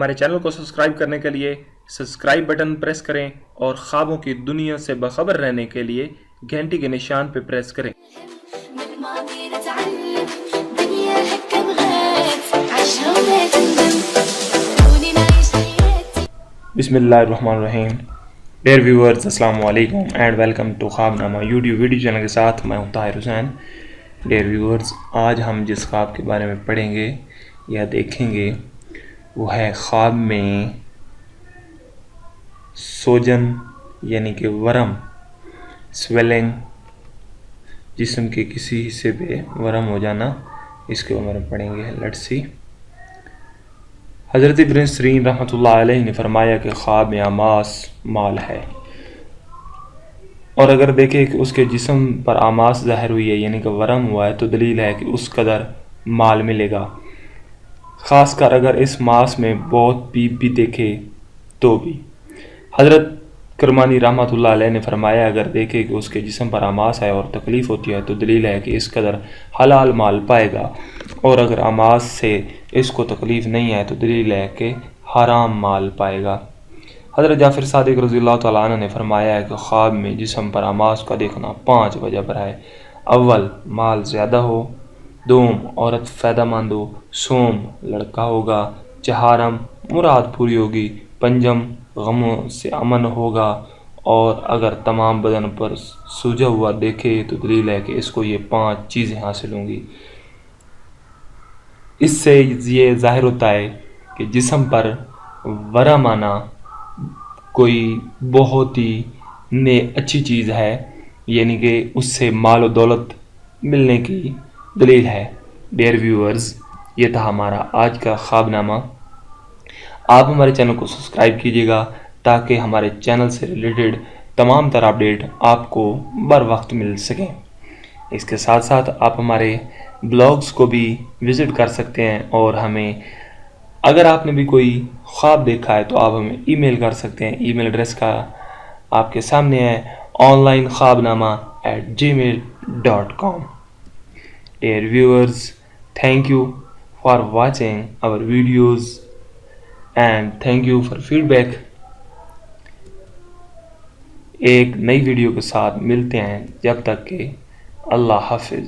ہمارے چینل کو سبسکرائب کرنے کے لیے سبسکرائب بٹن پریس کریں اور خوابوں کی دنیا سے باخبر رہنے کے لیے گھنٹی کے نشان پہ پریس کریں۔ من الماضي نتعلم دنيا هكا بغات عيشها ولا تندم خلوني نعيش حياتي. بسم اللہ الرحمن الرحیم۔ ڈیئر ویورز، السلام علیکم اینڈ ویلکم ٹو خواب نامہ یوٹیوب ویڈیو چینل کے ساتھ میں ہوں طاہر حسین۔ ڈیئر ویورز، آج ہم جس خواب کے بارے میں پڑھیں گے یا دیکھیں گے وہ ہے خواب میں سوجن یعنی کہ ورم، سویلنگ، جسم کے کسی حصے پہ ورم ہو جانا، اس کے بارے میں پڑھیں گے۔ Let's see. حضرت ابن سیرین رحمۃ اللہ علیہ نے فرمایا کہ خواب میں آماس مال ہے، اور اگر دیکھیں کہ اس کے جسم پر آماس ظاہر ہوئی ہے یعنی کہ ورم ہوا ہے تو دلیل ہے کہ اس قدر مال ملے گا، خاص کر اگر اس ماس میں بہت پیپ بھی دیکھے تو بھی۔ حضرت کرمانی رحمۃ اللہ علیہ نے فرمایا اگر دیکھے کہ اس کے جسم پر آماس ہے اور تکلیف ہوتی ہے تو دلیل ہے کہ اس قدر حلال مال پائے گا، اور اگر آماس سے اس کو تکلیف نہیں ہے تو دلیل ہے کہ حرام مال پائے گا۔ حضرت جعفر صادق رضی اللہ تعالیٰ عنہ نے فرمایا ہے کہ خواب میں جسم پر آماس کا دیکھنا 5 وجہ پر ہے۔ اول، مال زیادہ ہو، دوم، عورت فائدہ مند ہو، سوم، لڑکا ہوگا، چہارم، مراد پوری ہوگی، پنجم، غموں سے امن ہوگا، اور اگر تمام بدن پر سوجا ہوا دیکھے تو دلیل ہے کہ اس کو یہ 5 چیزیں حاصل ہوں گی۔ اس سے یہ ظاہر ہوتا ہے کہ جسم پر ورم آنا کوئی بہت ہی اچھی چیز ہے، یعنی کہ اس سے مال و دولت ملنے کی دلیل ہے۔ ڈیئر ویورز، یہ تھا ہمارا آج کا خواب نامہ۔ آپ ہمارے چینل کو سبسکرائب کیجیے گا تاکہ ہمارے چینل سے ریلیٹڈ تمام تر اپڈیٹ آپ کو بر وقت مل سکیں۔ اس کے ساتھ ساتھ آپ ہمارے بلاگز کو بھی وزٹ کر سکتے ہیں، اور ہمیں اگر آپ نے بھی کوئی خواب دیکھا ہے تو آپ ہمیں ای میل کر سکتے ہیں۔ ای میل ایڈریس کا آپ کے سامنے ہے، onlinekhabnama@gmail.com۔ Dear viewers, thank you for watching our videos and thank you for feedback۔ ایک نئی ویڈیو کے ساتھ ملتے ہیں، جب تک کہ اللہ حافظ۔